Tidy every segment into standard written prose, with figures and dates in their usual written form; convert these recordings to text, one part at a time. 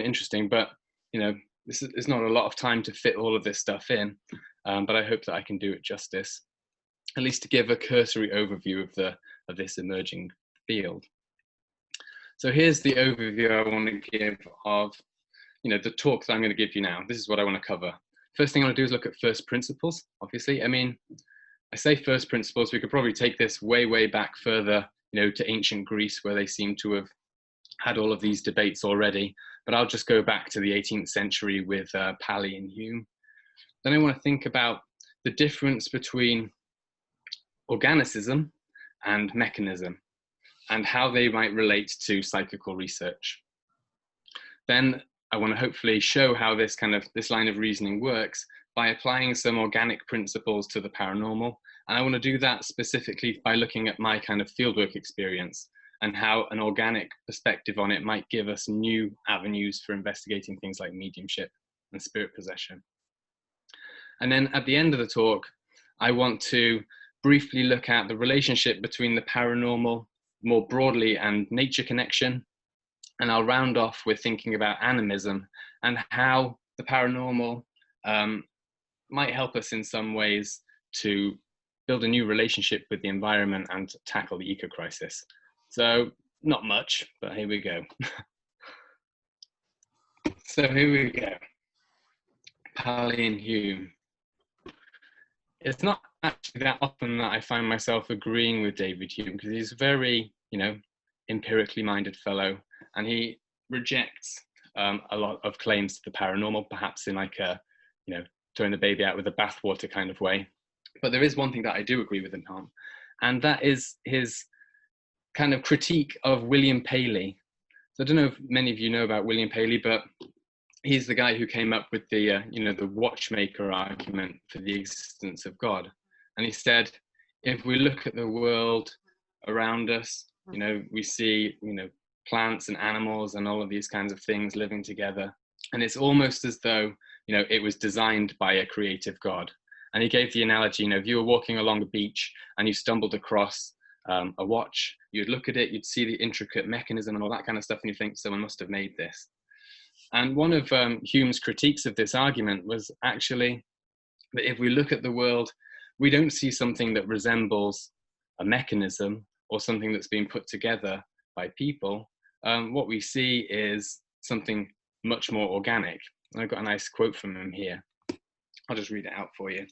interesting, but there's not a lot of time to fit all of this stuff in, but I hope that I can do it justice, at least to give a cursory overview of this emerging field. So here's the overview I want to give of the talk that I'm going to give you now. This is what I want to cover. First thing I want to do is look at first principles, obviously. I mean, I say first principles, we could probably take this way back further, to ancient Greece, where they seem to have had all of these debates already, but I'll just go back to the 18th century with Palley and Hume. Then I want to think about the difference between organicism and mechanism and how they might relate to psychical research. Then I want to hopefully show how this line of reasoning works by applying some organic principles to the paranormal. And I want to do that specifically by looking at my kind of fieldwork experience and how an organic perspective on it might give us new avenues for investigating things like mediumship and spirit possession. And then at the end of the talk, I want to briefly look at the relationship between the paranormal more broadly and nature connection. And I'll round off with thinking about animism and how the paranormal might help us in some ways to build a new relationship with the environment and tackle the eco-crisis. So not much, but here we go. So here we go. Palley and Hume. It's not actually that often that I find myself agreeing with David Hume, because he's a very, empirically minded fellow, and he rejects a lot of claims to the paranormal, perhaps in like a, throwing the baby out with the bathwater kind of way. But there is one thing that I do agree with him on, and that is his kind of critique of William Paley. So I don't know if many of you know about William Paley, but he's the guy who came up with the, the watchmaker argument for the existence of God. And he said, if we look at the world around us, we see, plants and animals and all of these kinds of things living together. And it's almost as though, it was designed by a creative God. And he gave the analogy, if you were walking along a beach and you stumbled across a watch, you'd look at it, you'd see the intricate mechanism and all that kind of stuff, and you think someone must have made this. And one of Hume's critiques of this argument was actually that if we look at the world, we don't see something that resembles a mechanism or something that's been put together by people. What we see is something much more organic. And I've got a nice quote from him here. I'll just read it out for you.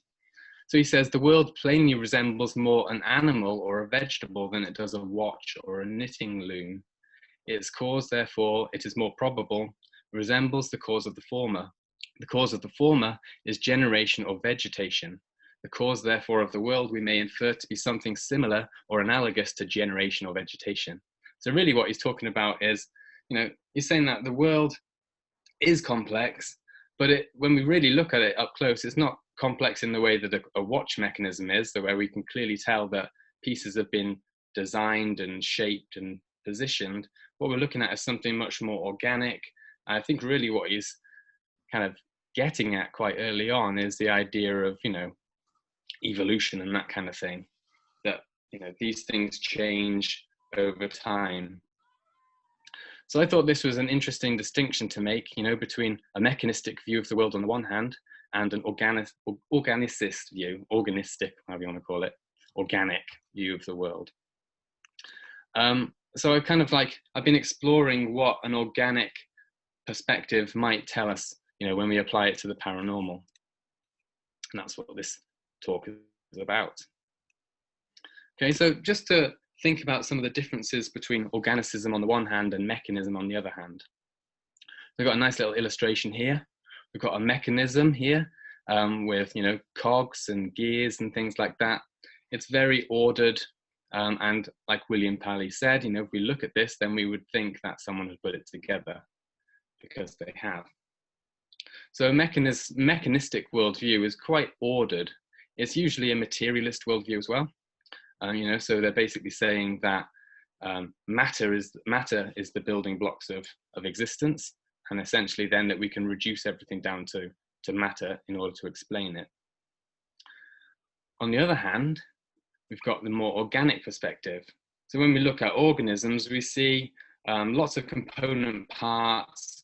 So he says, the world plainly resembles more an animal or a vegetable than it does a watch or a knitting loom. Its cause, therefore, it is more probable, resembles the cause of the former. The cause of the former is generation or vegetation. The cause, therefore, of the world we may infer to be something similar or analogous to generation or vegetation. So really what he's talking about is, he's saying that the world is complex, but when we really look at it up close, it's not complex in the way that a watch mechanism is, where we can clearly tell that pieces have been designed and shaped and positioned. What we're looking at is something much more organic. I think really what he's kind of getting at quite early on is the idea of, evolution and that kind of thing, that, these things change over time. So I thought this was an interesting distinction to make, between a mechanistic view of the world on the one hand and an organicist view, organistic, however you want to call it, organic view of the world. So I've been exploring what an organic perspective might tell us, when we apply it to the paranormal. And that's what this talk is about. Okay, so just to think about some of the differences between organicism on the one hand and mechanism on the other hand. We've got a nice little illustration here. We've got a mechanism here with, cogs and gears and things like that. It's very ordered. And like William Palley said, if we look at this, then we would think that someone has put it together, because they have. So a mechanistic worldview is quite ordered. It's usually a materialist worldview as well. So they're basically saying that matter is the building blocks of existence, and essentially then that we can reduce everything down to matter in order to explain it. On the other hand, we've got the more organic perspective. So when we look at organisms, we see lots of component parts,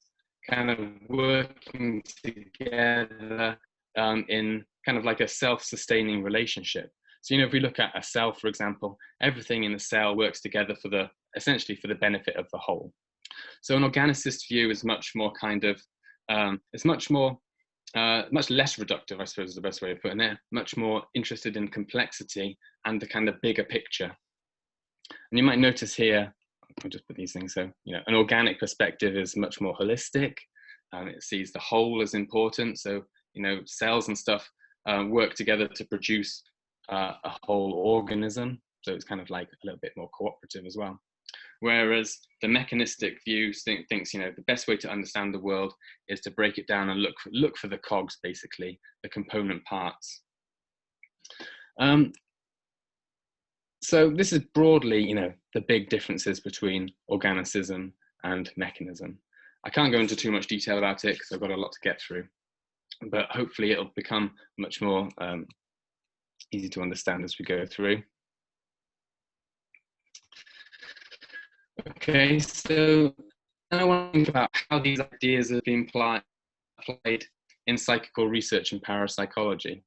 kind of working together in kind of like a self-sustaining relationship. So, if we look at a cell, for example, everything in the cell works together essentially for the benefit of the whole. So an organicist view is much more kind of, it's much less reductive, I suppose is the best way of putting it, much more interested in complexity and the kind of bigger picture. And you might notice here, I'll just put these things, so, an organic perspective is much more holistic. It sees the whole as important. So, cells and stuff work together to produce a whole organism. So it's kind of like a little bit more cooperative as well. Whereas the mechanistic view thinks, the best way to understand the world is to break it down and look for the cogs, basically, the component parts. So this is broadly, the big differences between organicism and mechanism. I can't go into too much detail about it because I've got a lot to get through, but hopefully it'll become much more easy to understand as we go through. Okay, so I want to think about how these ideas have been applied in psychical research and parapsychology.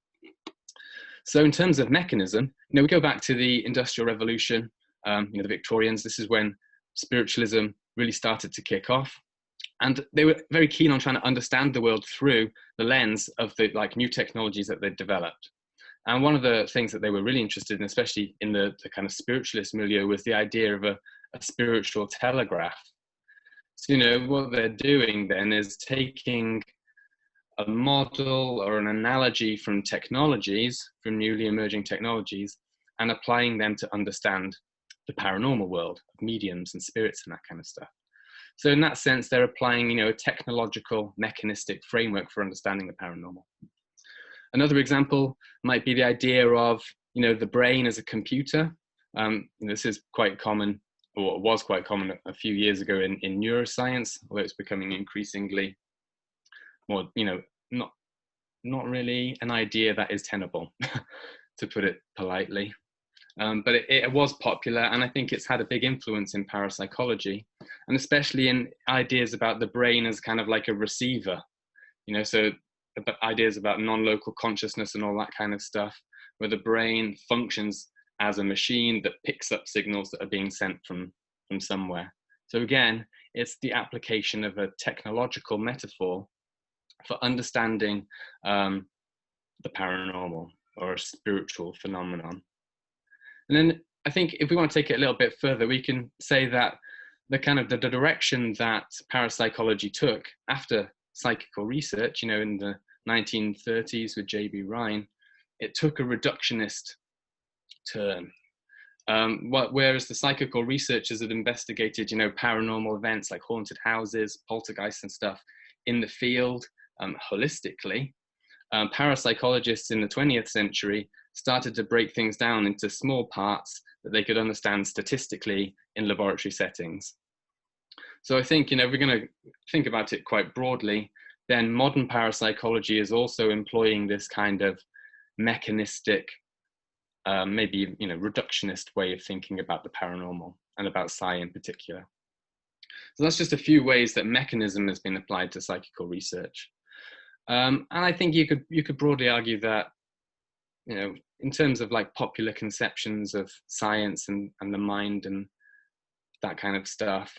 So in terms of mechanism, we go back to the Industrial Revolution, the Victorians. This is when spiritualism really started to kick off. And they were very keen on trying to understand the world through the lens of the new technologies that they'd developed. And one of the things that they were really interested in, especially in the kind of spiritualist milieu, was the idea of a spiritual telegraph. So, what they're doing then is taking a model or an analogy from technologies, from newly emerging technologies, and applying them to understand the paranormal world of mediums and spirits and that kind of stuff. So in that sense, they're applying, a technological, mechanistic framework for understanding the paranormal. Another example might be the idea of, the brain as a computer. This is quite common, or was quite common a few years ago in neuroscience, although it's becoming increasingly more, not really an idea that is tenable, to put it politely. But it was popular, and I think it's had a big influence in parapsychology, and especially in ideas about the brain as kind of like a receiver, so ideas about non-local consciousness and all that kind of stuff, where the brain functions as a machine that picks up signals that are being sent from somewhere. So again, it's the application of a technological metaphor for understanding the paranormal or a spiritual phenomenon. And then I think if we want to take it a little bit further, we can say that the direction that parapsychology took after psychical research, in the 1930s with J.B. Rhine, it took a reductionist turn. Whereas the psychical researchers had investigated, paranormal events like haunted houses, poltergeists and stuff in the field holistically, parapsychologists in the 20th century started to break things down into small parts that they could understand statistically in laboratory settings. So I think, if we're going to think about it quite broadly, then modern parapsychology is also employing this kind of mechanistic, maybe, reductionist way of thinking about the paranormal and about psi in particular. So that's just a few ways that mechanism has been applied to psychical research. And I think you could broadly argue that, in terms of popular conceptions of science and the mind and that kind of stuff,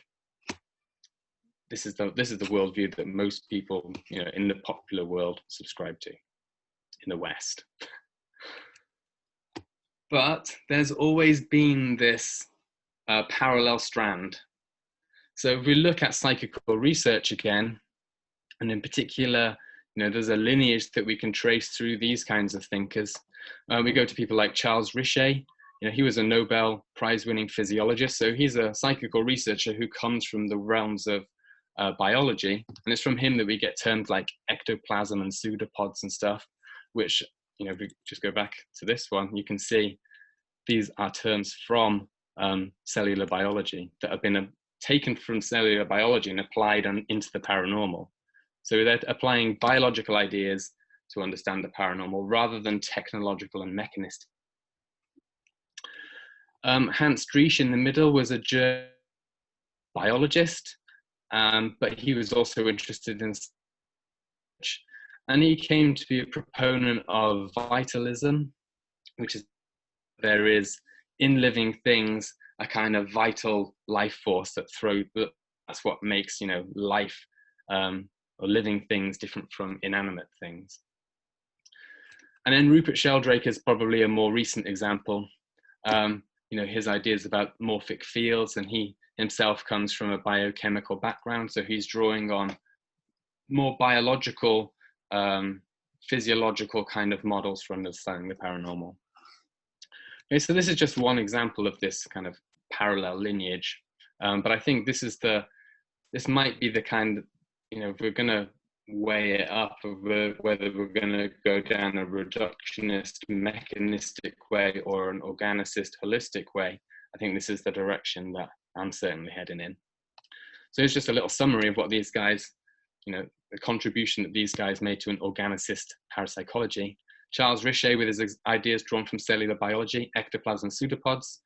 this is the worldview that most people, in the popular world subscribe to in the West. But there's always been this parallel strand. So if we look at psychical research again, and in particular, there's a lineage that we can trace through these kinds of thinkers. We go to people like Charles Richet. He was a Nobel Prize-winning physiologist, so he's a psychical researcher who comes from the realms of biology, and it's from him that we get terms like ectoplasm and pseudopods and stuff, which, if we just go back to this one, you can see these are terms from cellular biology that have been taken from cellular biology and applied into the paranormal. So they're applying biological ideas to understand the paranormal rather than technological and mechanistic. Hans Driesch in the middle was a German biologist but he was also interested in such, and he came to be a proponent of vitalism, which is there is in living things a kind of vital life force that's what makes, you know, life or living things different from inanimate things. And then Rupert Sheldrake is probably a more recent example. You know, his ideas about morphic fields, and he himself comes from a biochemical background, so he's drawing on more biological, physiological kind of models for understanding the paranormal. Okay, so this is just one example of this kind of parallel lineage, but I think this might be the kind of, you know, if we're going to weigh it up of whether we're going to go down a reductionist, mechanistic way or an organicist, holistic way, I think this is the direction that I'm certainly heading in. So it's just a little summary of what these guys, you know, the contribution that these guys made to an organicist parapsychology. Charles Richet with his ideas drawn from cellular biology, ectoplasm, pseudopods.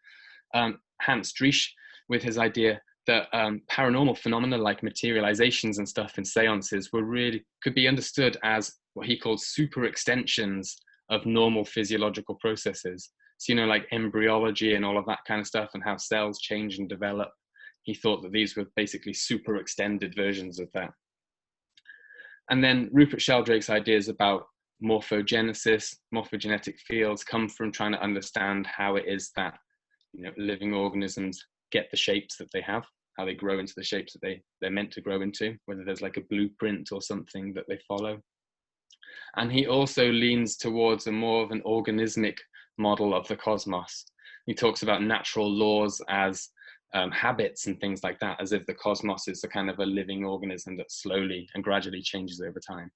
Hans Driesch with his idea that paranormal phenomena like materializations and stuff in seances could be understood as what he called super extensions of normal physiological processes. So, you know, like embryology and all of that kind of stuff, and how cells change and develop. He thought that these were basically super extended versions of that. And then Rupert Sheldrake's ideas about morphogenesis, morphogenetic fields, come from trying to understand how it is that, you know, living organisms get the shapes that they have, how they grow into the shapes that they're meant to grow into, whether there's like a blueprint or something that they follow. And he also leans towards a more of an organismic model of the cosmos. He talks about natural laws as habits and things like that, as if the cosmos is a kind of a living organism that slowly and gradually changes over time.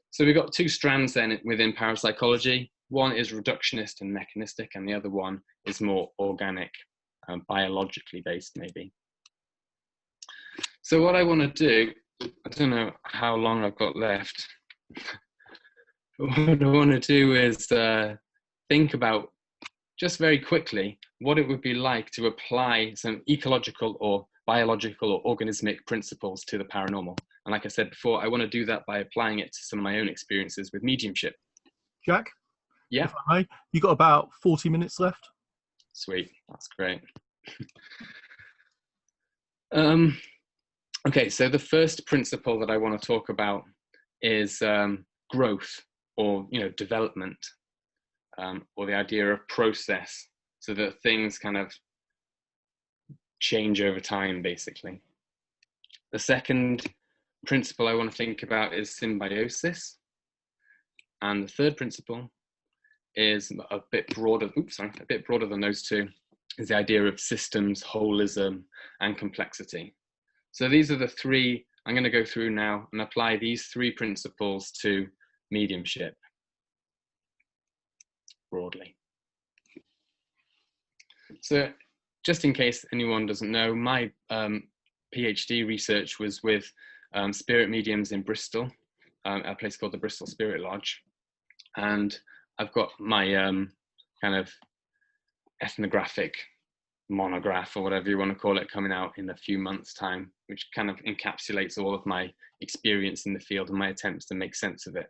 So we've got two strands then within parapsychology. One is reductionist and mechanistic, and the other one is more organic, biologically based maybe. So what I want to do, I don't know how long I've got left. What I want to do is think about, just very quickly, what it would be like to apply some ecological or biological or organismic principles to the paranormal. And like I said before, I want to do that by applying it to some of my own experiences with mediumship. Jack? Yeah. If I may, you got about 40 minutes left. Sweet, that's great. Okay, so the first principle that I want to talk about is growth, or, you know, development, or the idea of process, so that things kind of change over time, basically. The second principle I want to think about is symbiosis. And the third principle is a bit broader, a bit broader than those two, is the idea of systems, holism, and complexity. So these are the three I'm going to go through now and apply these three principles to mediumship broadly. So just in case anyone doesn't know, my PhD research was with spirit mediums in Bristol, a place called the Bristol Spirit Lodge. And I've got my kind of ethnographic monograph, or whatever you want to call it, coming out in a few months' time, which kind of encapsulates all of my experience in the field and my attempts to make sense of it.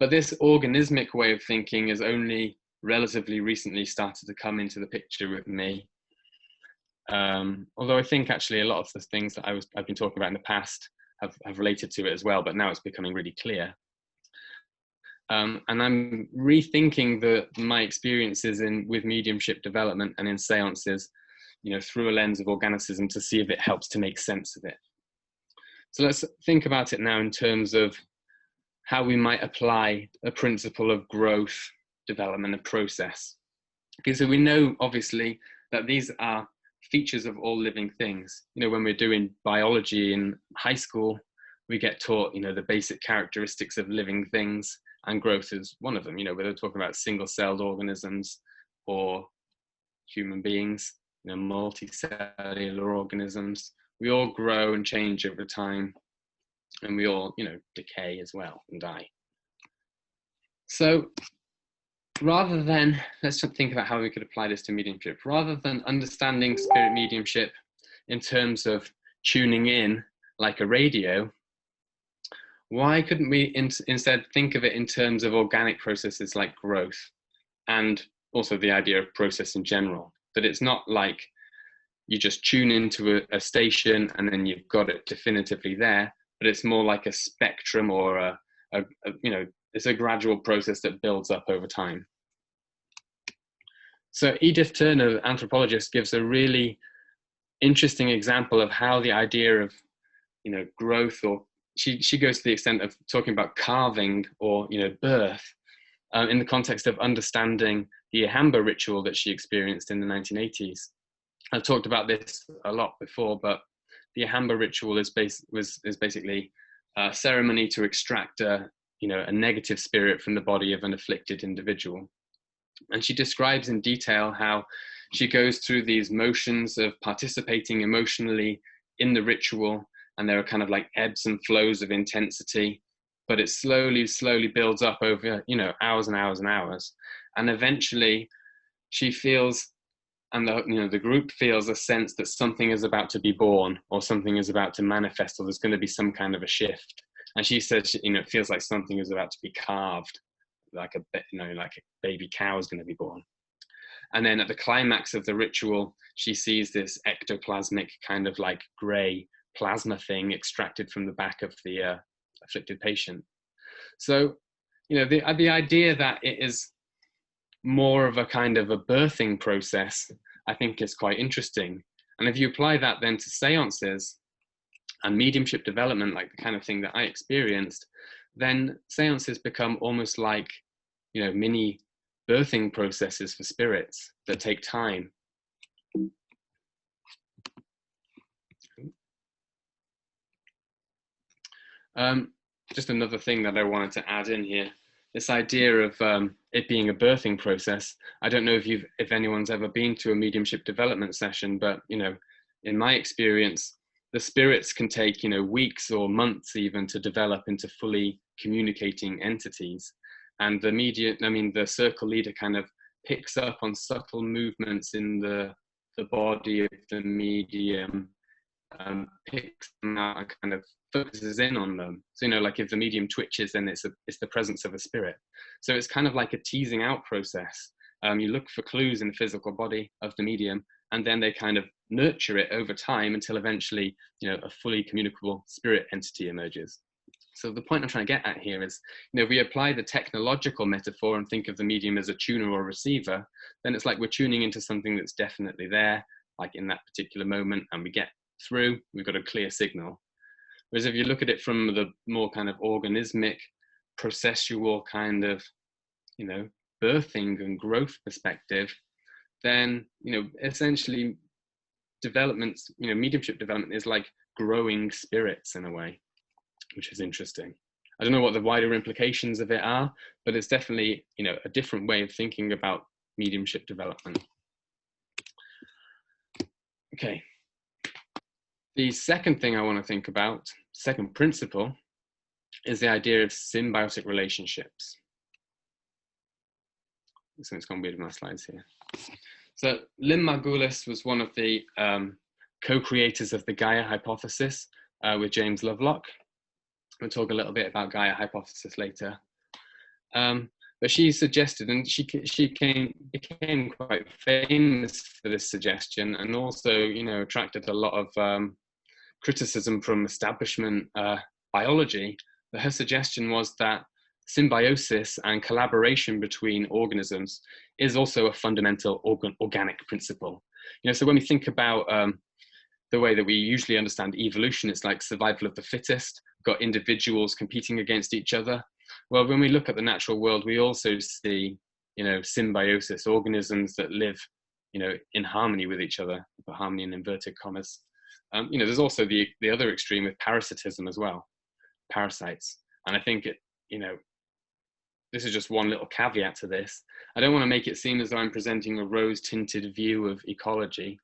But this organismic way of thinking has only relatively recently started to come into the picture with me. Although I think actually a lot of the things that I've been talking about in the past have related to it as well, but now it's becoming really clear. And I'm rethinking my experiences with mediumship development and in seances, you know, through a lens of organicism, to see if it helps to make sense of it. So let's think about it now in terms of how we might apply a principle of growth, development, and process. Okay, so we know obviously that these are features of all living things. You know, when we're doing biology in high school, we get taught, you know, the basic characteristics of living things, and growth is one of them. You know, whether we're talking about single-celled organisms or human beings, you know, multicellular organisms, we all grow and change over time, and we all, you know, decay as well and die. So rather than, let's think about how we could apply this to mediumship. Rather than understanding spirit mediumship in terms of, tuning in like a radio, why couldn't we instead think of it in terms of organic processes like growth, and also the idea of process in general, that it's not like you just tune into a station and then you've got it definitively there, but it's more like a spectrum, or a it's a gradual process that builds up over time. So Edith Turner, anthropologist, gives a really interesting example of how the idea of, growth, or she goes to the extent of talking about carving, or, birth, in the context of understanding the Ihamba ritual that she experienced in the 1980s. I've talked about this a lot before, but the Ihamba ritual is basically a ceremony to extract a negative spirit from the body of an afflicted individual. And she describes in detail how she goes through these motions of participating emotionally in the ritual, and there are kind of like ebbs and flows of intensity, but it slowly builds up over, hours and hours and hours. And eventually she feels, and the group feels, a sense that something is about to be born, or something is about to manifest, or there's going to be some kind of a shift. And she says, it feels like something is about to be carved, like a baby cow is going to be born. And then at the climax of the ritual, she sees this ectoplasmic kind of like gray plasma thing extracted from the back of the afflicted patient. So, the idea that it is more of a kind of a birthing process, I think, is quite interesting. And if you apply that then to seances and mediumship development, like the kind of thing that I experienced, then seances become almost like, mini birthing processes for spirits that take time. Just another thing that I wanted to add in here, this idea of it being a birthing process. I don't know if anyone's ever been to a mediumship development session, but in my experience, the spirits can take weeks or months even to develop into fully communicating entities. And the circle leader kind of picks up on subtle movements in the body of the medium, picks them out and kind of focuses in on them. So, like if the medium twitches, then it's the presence of a spirit. So it's kind of like a teasing out process. You look for clues in the physical body of the medium, and then they kind of nurture it over time until eventually, a fully communicable spirit entity emerges. So the point I'm trying to get at here is, if we apply the technological metaphor and think of the medium as a tuner or receiver, then it's like we're tuning into something that's definitely there, like in that particular moment, and we get through, we've got a clear signal. Whereas if you look at it from the more kind of organismic, processual kind of, birthing and growth perspective, then, essentially developments, mediumship development is like growing spirits in a way, which is interesting. I don't know what the wider implications of it are, but it's definitely, a different way of thinking about mediumship development. Okay. The second thing I want to think about, second principle, is the idea of symbiotic relationships. Something's gone weird with my slides here. So Lynn Margulis was one of the co-creators of the Gaia hypothesis with James Lovelock. We'll talk a little bit about Gaia hypothesis later. But she suggested, and she became quite famous for this suggestion, and also, attracted a lot of criticism from establishment biology. But her suggestion was that symbiosis and collaboration between organisms is also a fundamental organic principle. So when we think about the way that we usually understand evolution, it's like survival of the fittest, got individuals competing against each other. Well, when we look at the natural world, we also see, symbiosis, organisms that live, in harmony with each other, but harmony in inverted commas. There's also the other extreme with parasitism as well, parasites. And I think this is just one little caveat to this. I don't want to make it seem as though I'm presenting a rose-tinted view of ecology.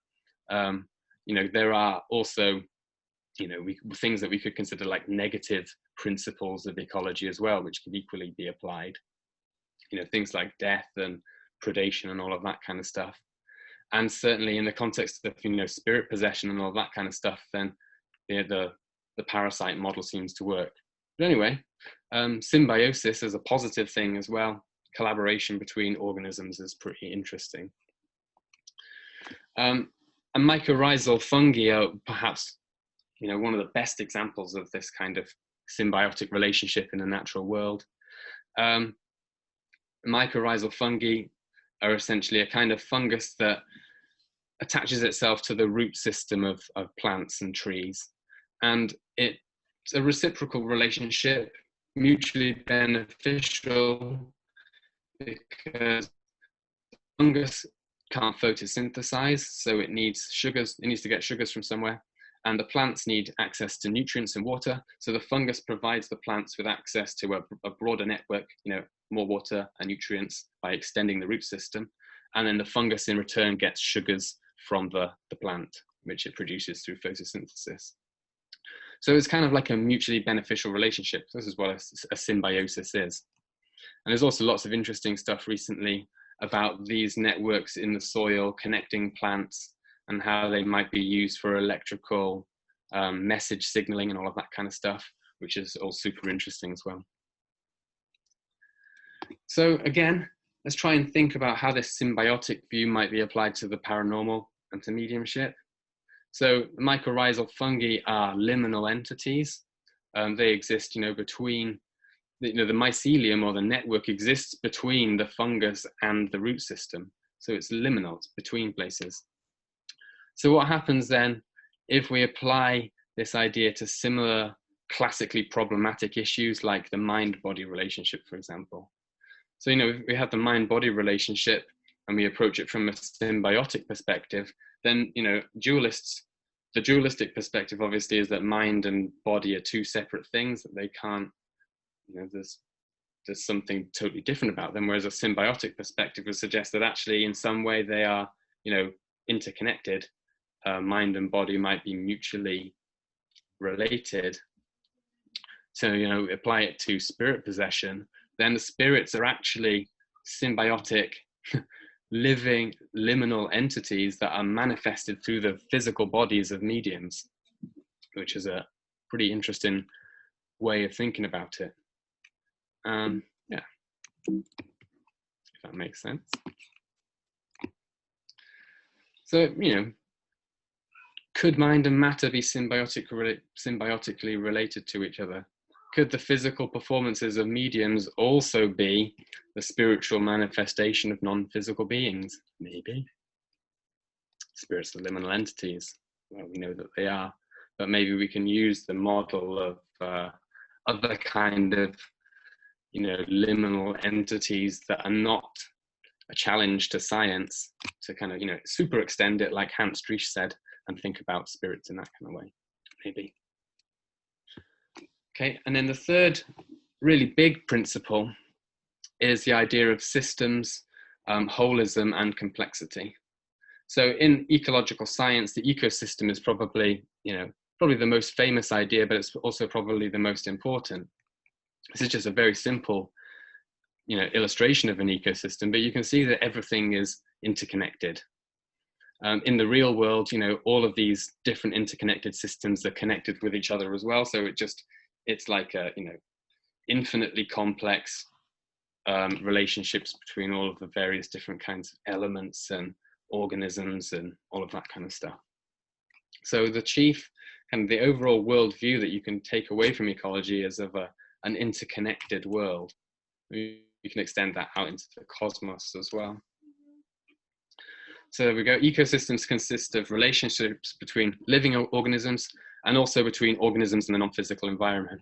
There are also, things that we could consider like negative principles of ecology as well, which could equally be applied. Things like death and predation and all of that kind of stuff. And certainly in the context of, spirit possession and all that kind of stuff, then the parasite model seems to work. But anyway, symbiosis is a positive thing as well. Collaboration between organisms is pretty interesting. And mycorrhizal fungi are perhaps, one of the best examples of this kind of symbiotic relationship in the natural world. Mycorrhizal fungi are essentially a kind of fungus that attaches itself to the root system of plants and trees. And it's a reciprocal relationship, mutually beneficial, because fungus can't photosynthesize, so it needs sugars, it needs to get sugars from somewhere. And the plants need access to nutrients and water. So the fungus provides the plants with access to a broader network, more water and nutrients by extending the root system. And then the fungus in return gets sugars from the plant, which it produces through photosynthesis. So it's kind of like a mutually beneficial relationship. This is what a symbiosis is. And there's also lots of interesting stuff recently about these networks in the soil connecting plants and how they might be used for electrical message signaling and all of that kind of stuff, which is all super interesting as well. So again, let's try and think about how this symbiotic view might be applied to the paranormal and to mediumship. So mycorrhizal fungi are liminal entities. They exist, between, the mycelium or the network exists between the fungus and the root system. So it's liminal, it's between places. So what happens then if we apply this idea to similar classically problematic issues like the mind-body relationship, for example? So, if we have the mind-body relationship and we approach it from a symbiotic perspective, then, the dualistic perspective obviously is that mind and body are two separate things, that they can't, there's something totally different about them. Whereas a symbiotic perspective would suggest that actually in some way they are, interconnected. Mind and body might be mutually related. So, apply it to spirit possession, then the spirits are actually symbiotic, living liminal entities that are manifested through the physical bodies of mediums, which is a pretty interesting way of thinking about it. Yeah, if that makes sense. So, could mind and matter be symbiotically related to each other? Could the physical performances of mediums also be the spiritual manifestation of non-physical beings? Maybe. Spirits are liminal entities. Well, we know that they are, but maybe we can use the model of other kind of, liminal entities that are not a challenge to science to kind of, super extend it like Hans Driesch said, and think about spirits in that kind of way, maybe. Okay, and then the third really big principle is the idea of systems, holism, and complexity. So in ecological science, the ecosystem is probably the most famous idea, but it's also probably the most important. This is just a very simple, illustration of an ecosystem, but you can see that everything is interconnected. In the real world, all of these different interconnected systems are connected with each other as well. So it's like a, infinitely complex relationships between all of the various different kinds of elements and organisms and all of that kind of stuff. So the chief and the overall worldview that you can take away from ecology is of an interconnected world. You can extend that out into the cosmos as well. So there we go. Ecosystems consist of relationships between living organisms and also between organisms in the non-physical environment.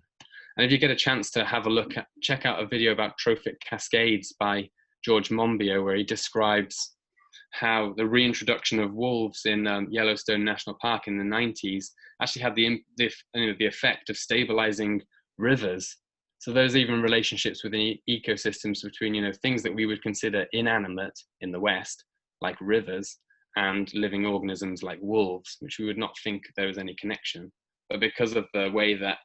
And if you get a chance to have a look at, check out a video about trophic cascades by George Monbiot, where he describes how the reintroduction of wolves in Yellowstone National Park in the 90s actually had the effect of stabilizing rivers. So there's even relationships within ecosystems between, things that we would consider inanimate in the West, like rivers, and living organisms like wolves, which we would not think there was any connection. But because of the way that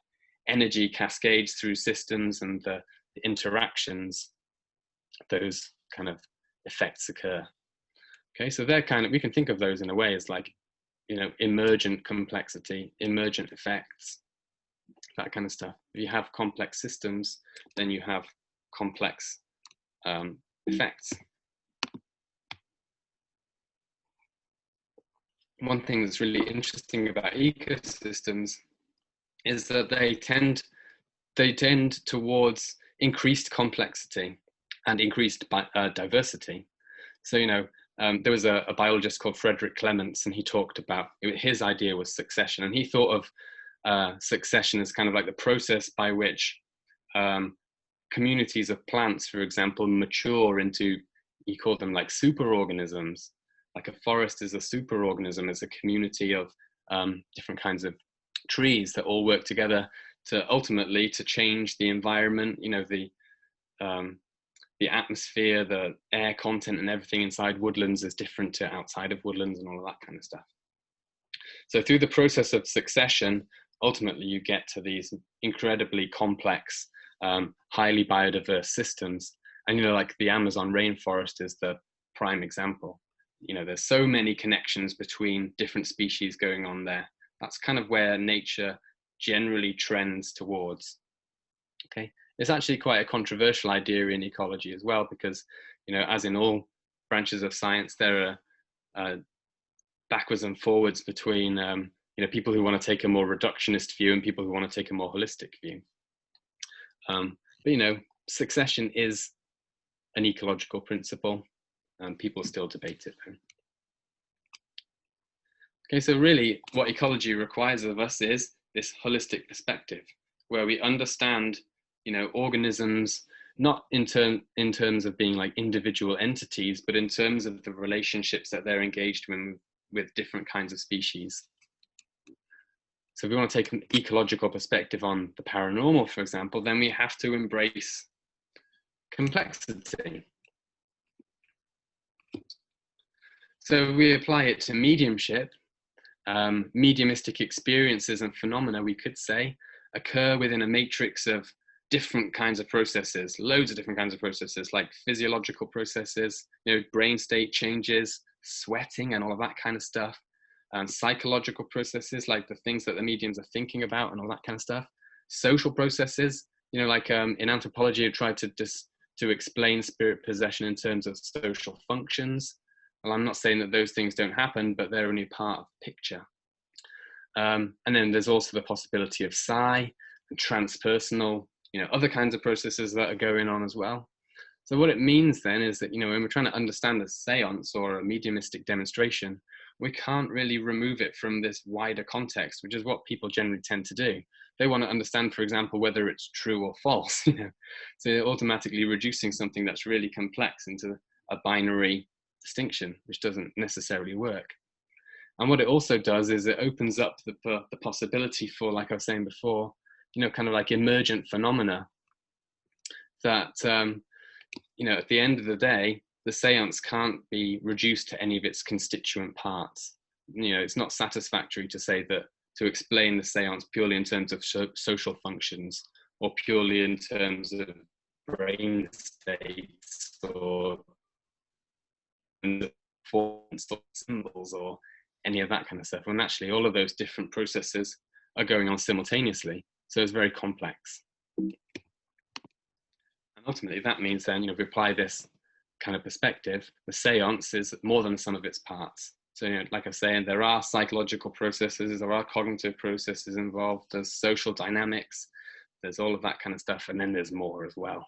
energy cascades through systems and the interactions, those kind of effects occur. Okay, so they're we can think of those in a way as like emergent complexity, emergent effects, that kind of stuff. If you have complex systems, then you have complex effects. One thing that's really interesting about ecosystems is that they tend towards increased complexity and increased diversity. So, there was a biologist called Frederick Clements, and he talked about, his idea was succession, and he thought of succession as kind of like the process by which communities of plants, for example, mature into, he called them like superorganisms. Like a forest is a superorganism, is a community of different kinds of trees that all work together to ultimately to change the environment, the atmosphere, the air content and everything inside woodlands is different to outside of woodlands and all of that kind of stuff. So through the process of succession, ultimately you get to these incredibly complex, highly biodiverse systems. And, like the Amazon rainforest is the prime example. There's so many connections between different species going on there. That's kind of where nature generally trends towards. Okay, it's actually quite a controversial idea in ecology as well, because, as in all branches of science, there are backwards and forwards between, people who want to take a more reductionist view and people who want to take a more holistic view. But, succession is an ecological principle, and people still debate it though. Okay, so really what ecology requires of us is this holistic perspective where we understand, organisms, not in terms of being like individual entities, but in terms of the relationships that they're engaged in with different kinds of species. So if we want to take an ecological perspective on the paranormal, for example, then we have to embrace complexity. So we apply it to mediumship. Mediumistic experiences and phenomena, we could say, occur within a matrix of different kinds of processes, loads of different kinds of processes, like physiological processes, brain state changes, sweating and all of that kind of stuff, and psychological processes, like the things that the mediums are thinking about and all that kind of stuff, social processes, like in anthropology, I tried to explain spirit possession in terms of social functions. Well, I'm not saying that those things don't happen, but they're only part of the picture. And then there's also the possibility of psi, and transpersonal, other kinds of processes that are going on as well. So what it means then is that, when we're trying to understand a seance or a mediumistic demonstration, we can't really remove it from this wider context, which is what people generally tend to do. They want to understand, for example, whether it's true or false, So they're automatically reducing something that's really complex into a binary distinction, which doesn't necessarily work. And what it also does is it opens up the possibility for, like I was saying before, kind of like emergent phenomena that, at the end of the day, the seance can't be reduced to any of its constituent parts. It's not satisfactory to say that, to explain the seance purely in terms of social functions or purely in terms of brain states or forms or symbols or any of that kind of stuff, when actually all of those different processes are going on simultaneously. So it's very complex. And ultimately that means then, if we apply this kind of perspective, the seance is more than the sum of its parts. So, like I was saying, there are psychological processes, there are cognitive processes involved, there's social dynamics, there's all of that kind of stuff, and then there's more as well.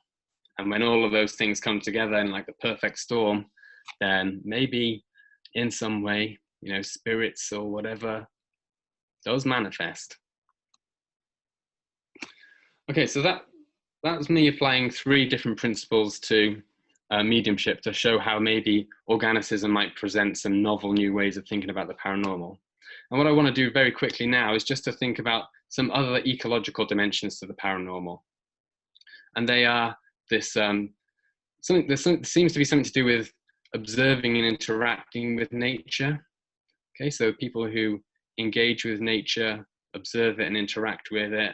And when all of those things come together in like the perfect storm, then maybe in some way, spirits or whatever, those manifest. Okay, so that's me applying 3 different principles to mediumship to show how maybe organicism might present some novel new ways of thinking about the paranormal. And what I want to do very quickly now is just to think about some other ecological dimensions to the paranormal. And they are this, there seems to be something to do with observing and interacting with nature. Okay, so people who engage with nature, observe it and interact with it,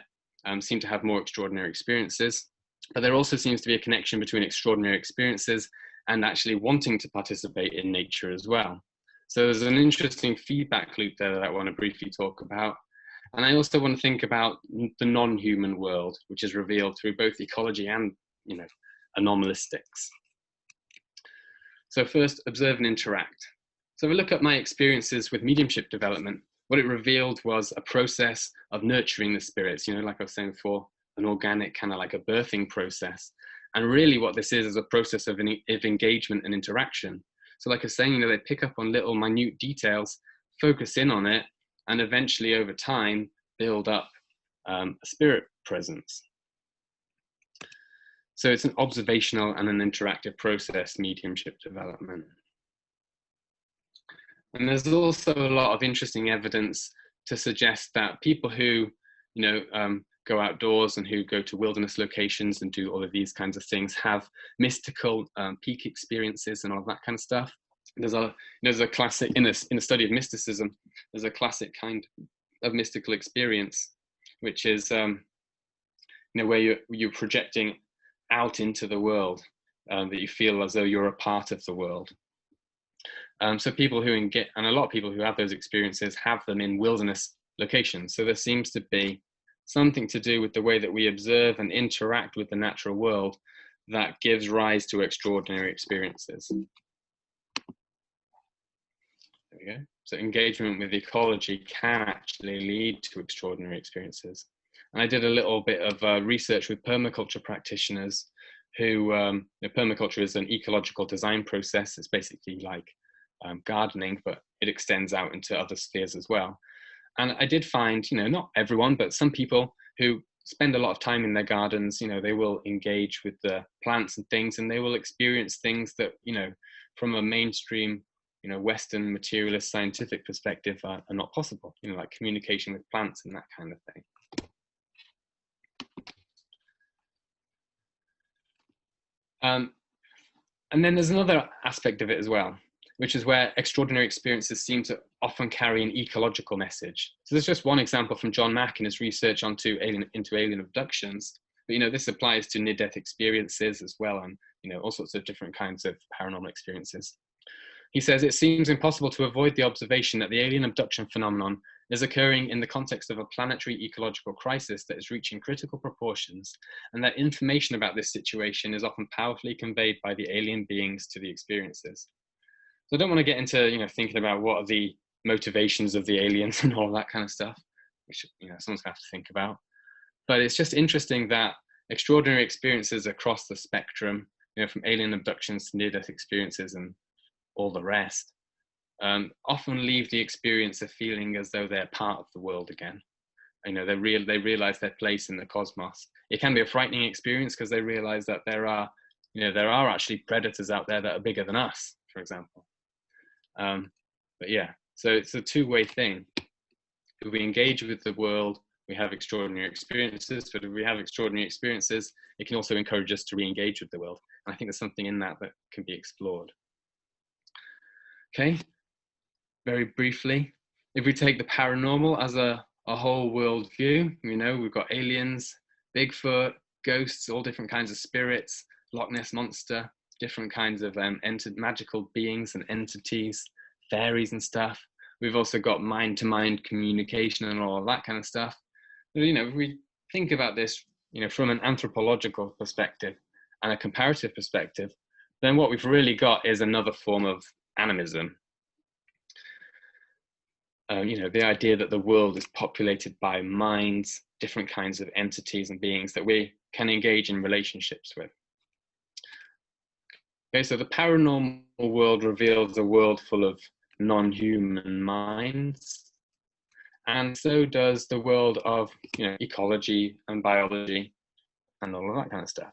seem to have more extraordinary experiences. But there also seems to be a connection between extraordinary experiences and actually wanting to participate in nature as well. So there's an interesting feedback loop there that I want to briefly talk about. And I also want to think about the non-human world, which is revealed through both ecology and, anomalistics. So first, observe and interact. So if we look at my experiences with mediumship development, what it revealed was a process of nurturing the spirits, like I was saying before, an organic kind of like a birthing process. And really what this is a process of engagement and interaction. So like I was saying, they pick up on little minute details, focus in on it, and eventually over time build up a spirit presence. So it's an observational and an interactive process, mediumship development. And there's also a lot of interesting evidence to suggest that people who, go outdoors and who go to wilderness locations and do all of these kinds of things have mystical peak experiences and all of that kind of stuff. There's a classic, in the study of mysticism, there's a classic kind of mystical experience, which is, where you're projecting out into the world, that you feel as though you're a part of the world. So people and a lot of people who have those experiences have them in wilderness locations. So there seems to be something to do with the way that we observe and interact with the natural world that gives rise to extraordinary experiences. There we go. So engagement with ecology can actually lead to extraordinary experiences. And I did a little bit of research with permaculture practitioners who, permaculture is an ecological design process. It's basically like gardening, but it extends out into other spheres as well. And I did find, not everyone, but some people who spend a lot of time in their gardens, they will engage with the plants and things, and they will experience things that, from a mainstream, Western materialist scientific perspective are not possible, like communication with plants and that kind of thing. And then there's another aspect of it as well, which is where extraordinary experiences seem to often carry an ecological message. So there's just one example from John Mack in his research into alien abductions. But this applies to near-death experiences as well, and all sorts of different kinds of paranormal experiences. He says, it seems impossible to avoid the observation that the alien abduction phenomenon is occurring in the context of a planetary ecological crisis that is reaching critical proportions, and that information about this situation is often powerfully conveyed by the alien beings to the experiences. So I don't want to get into, thinking about what are the motivations of the aliens and all that kind of stuff, which, someone's going to have to think about. But it's just interesting that extraordinary experiences across the spectrum, from alien abductions to near-death experiences and all the rest, often leave the experiencer feeling as though they're part of the world again. They realize their place in the cosmos. It can be a frightening experience because they realize that there are actually predators out there that are bigger than us, for example. But yeah, so it's a two-way thing. If we engage with the world, we have extraordinary experiences, but if we have extraordinary experiences, it can also encourage us to re-engage with the world. And I think there's something in that can be explored. Okay, very briefly, if we take the paranormal as a whole world view, we've got aliens, Bigfoot, ghosts, all different kinds of spirits, Loch Ness Monster, different kinds of magical beings and entities, fairies and stuff. We've also got mind-to-mind communication and all of that kind of stuff. But, if we think about this, from an anthropological perspective and a comparative perspective, then what we've really got is another form of animism. The idea that the world is populated by minds, different kinds of entities and beings that we can engage in relationships with. Okay, so the paranormal world reveals a world full of non-human minds, and so does the world of ecology and biology and all of that kind of stuff.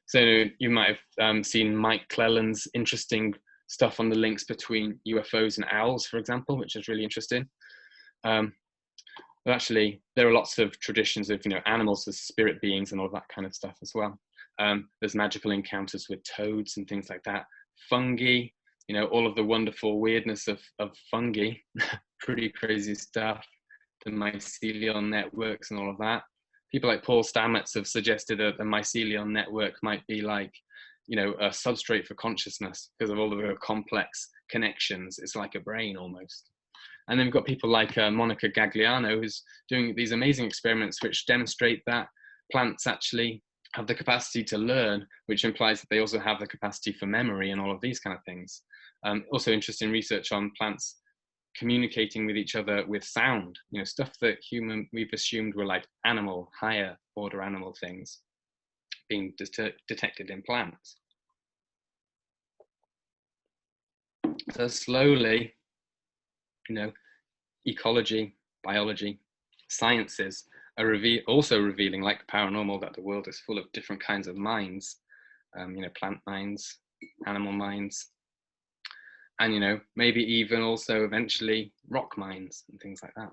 So you might have seen Mike Clelland's interesting stuff on the links between UFOs and owls, for example, which is really interesting. But actually, there are lots of traditions of animals as spirit beings and all that kind of stuff as well. There's magical encounters with toads and things like that. Fungi, all of the wonderful weirdness of fungi, pretty crazy stuff. The mycelial networks and all of that. People like Paul Stamets have suggested that the mycelial network might be like, a substrate for consciousness because of all of the complex connections. It's like a brain almost. And then we've got people like Monica Gagliano, who's doing these amazing experiments which demonstrate that plants actually have the capacity to learn, which implies that they also have the capacity for memory and all of these kind of things. Also interesting research on plants communicating with each other with sound, stuff that we've assumed were like animal, higher order animal things being detected in plants. So slowly, ecology, biology, sciences are also revealing, like paranormal, that the world is full of different kinds of minds, plant minds, animal minds, and maybe even also eventually rock minds and things like that.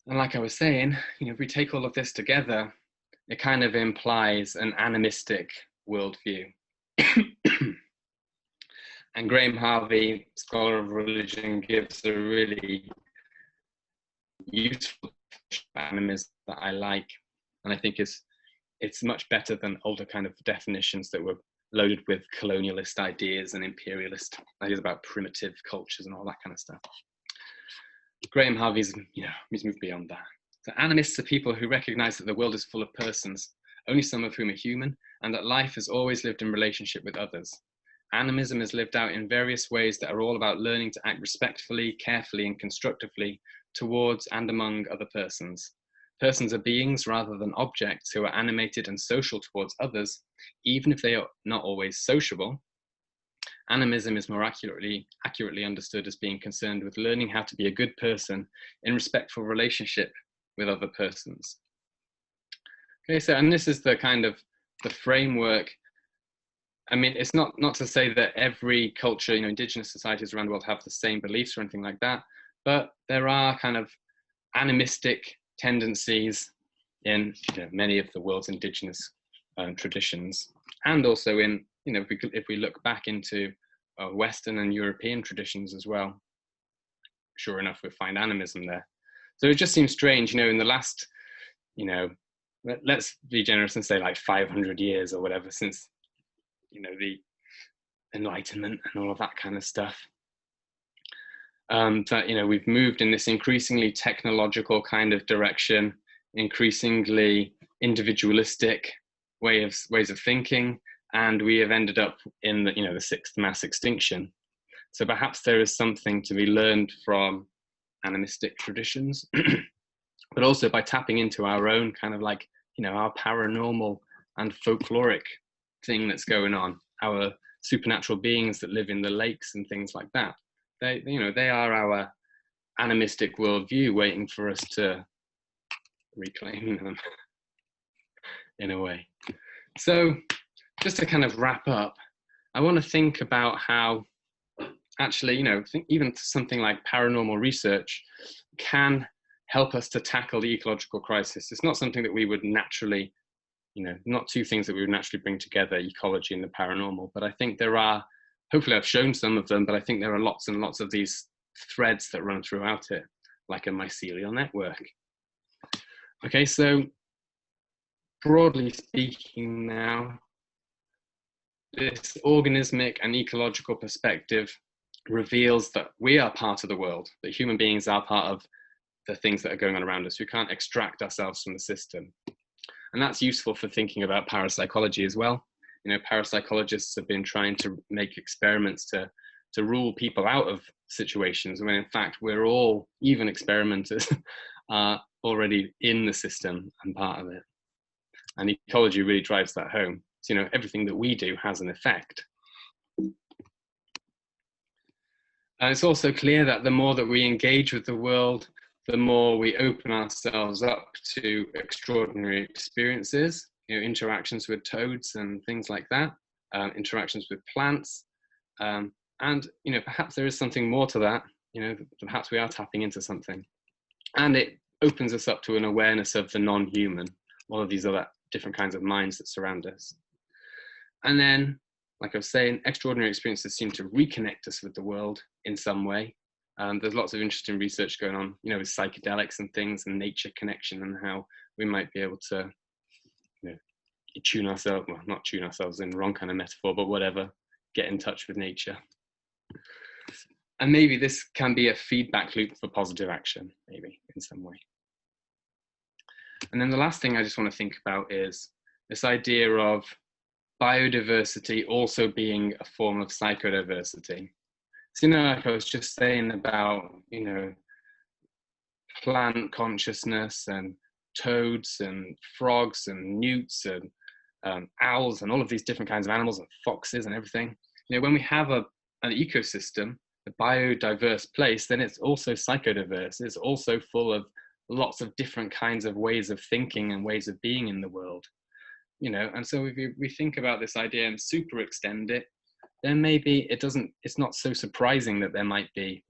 And like I was saying, if we take all of this together, it kind of implies an animistic worldview. And Graham Harvey, scholar of religion, gives a really useful animism that I like, and I think it's much better than older kind of definitions that were loaded with colonialist ideas and imperialist ideas about primitive cultures and all that kind of stuff. Graham Harvey's, he's moved beyond that. So animists are people who recognize that the world is full of persons, only some of whom are human, and that life is always lived in relationship with others. Animism is lived out in various ways that are all about learning to act respectfully, carefully, and constructively towards and among other persons. Persons are beings rather than objects who are animated and social towards others, even if they are not always sociable. Animism is more accurately understood as being concerned with learning how to be a good person in respectful relationship with other persons. Okay, so, and this is the kind of the framework. I mean, it's not to say that every culture, indigenous societies around the world have the same beliefs or anything like that, but there are kind of animistic tendencies in many of the world's indigenous traditions, and also in if we look back into Western and European traditions as well, sure enough we find animism there. So it just seems strange, in the last, let's be generous and say like 500 years or whatever since the Enlightenment and all of that kind of stuff, that we've moved in this increasingly technological kind of direction, increasingly individualistic ways of thinking, and we have ended up in the sixth mass extinction. So perhaps there is something to be learned from animistic traditions, but also by tapping into our own kind of like our paranormal and folkloric thing that's going on, our supernatural beings that live in the lakes and things like that. They are our animistic worldview waiting for us to reclaim them in a way. So just to kind of wrap up, I want to think about how actually, even something like paranormal research can help us to tackle the ecological crisis. It's not something that we would naturally, not two things that we would naturally bring together, ecology and the paranormal, but I think there are, hopefully I've shown some of them, but I think there are lots and lots of these threads that run throughout it, like a mycelial network. Okay, so broadly speaking now, this organismic and ecological perspective reveals that we are part of the world, that human beings are part of the things that are going on around us. We can't extract ourselves from the system. And that's useful for thinking about parapsychology as well. Parapsychologists have been trying to make experiments to rule people out of situations when in fact we're all, even experimenters, are already in the system and part of it. And ecology really drives that home. So, everything that we do has an effect. And it's also clear that the more that we engage with the world, the more we open ourselves up to extraordinary experiences, interactions with toads and things like that, interactions with plants. And, perhaps there is something more to that, perhaps we are tapping into something. And it opens us up to an awareness of the non-human, all of these other different kinds of minds that surround us. And then, like I was saying, extraordinary experiences seem to reconnect us with the world in some way. There's lots of interesting research going on, with psychedelics and things and nature connection and how we might be able to, tune ourselves, well, not tune ourselves in the wrong kind of metaphor, but whatever, get in touch with nature. And maybe this can be a feedback loop for positive action, maybe in some way. And then the last thing I just want to think about is this idea of biodiversity also being a form of psychodiversity. So, like I was just saying about, plant consciousness and toads and frogs and newts and owls and all of these different kinds of animals and foxes and everything. When we have an ecosystem, a biodiverse place, then it's also psychodiverse. It's also full of lots of different kinds of ways of thinking and ways of being in the world. And so if we think about this idea and super extend it, then maybe it's not so surprising that there might be,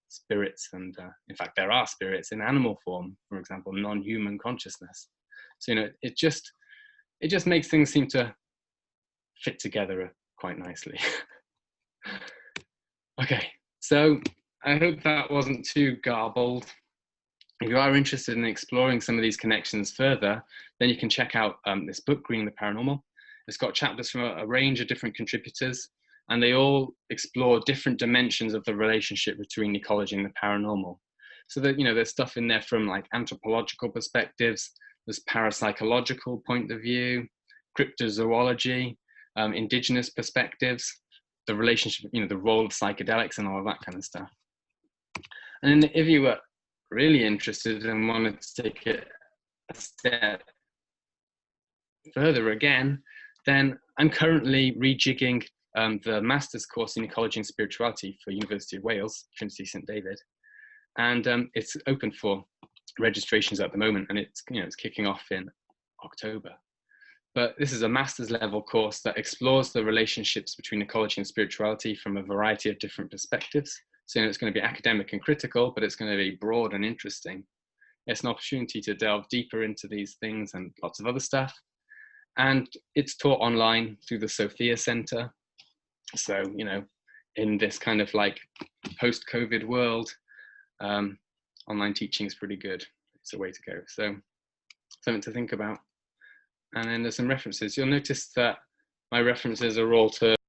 spirits, and in fact there are spirits in animal form, for example, non-human consciousness. So it just makes things seem to fit together quite nicely. Okay, so I hope that wasn't too garbled. If you are interested in exploring some of these connections further, then you can check out this book, Greening the Paranormal. It's got chapters from a range of different contributors, and they all explore different dimensions of the relationship between ecology and the paranormal. So that, there's stuff in there from like anthropological perspectives, there's parapsychological point of view, cryptozoology, indigenous perspectives, the relationship, the role of psychedelics and all of that kind of stuff. And then if you were really interested and wanted to take it a step further again, then I'm currently rejigging the master's course in Ecology and Spirituality for University of Wales, Trinity St David, and it's open for registrations at the moment, and it's kicking off in October. But this is a master's level course that explores the relationships between ecology and spirituality from a variety of different perspectives. So it's going to be academic and critical, but it's going to be broad and interesting. It's an opportunity to delve deeper into these things and lots of other stuff. And it's taught online through the Sophia Center. So, in this kind of like post-COVID world, online teaching is pretty good. It's a way to go. So something to think about. And then there's some references. You'll notice that my references are all to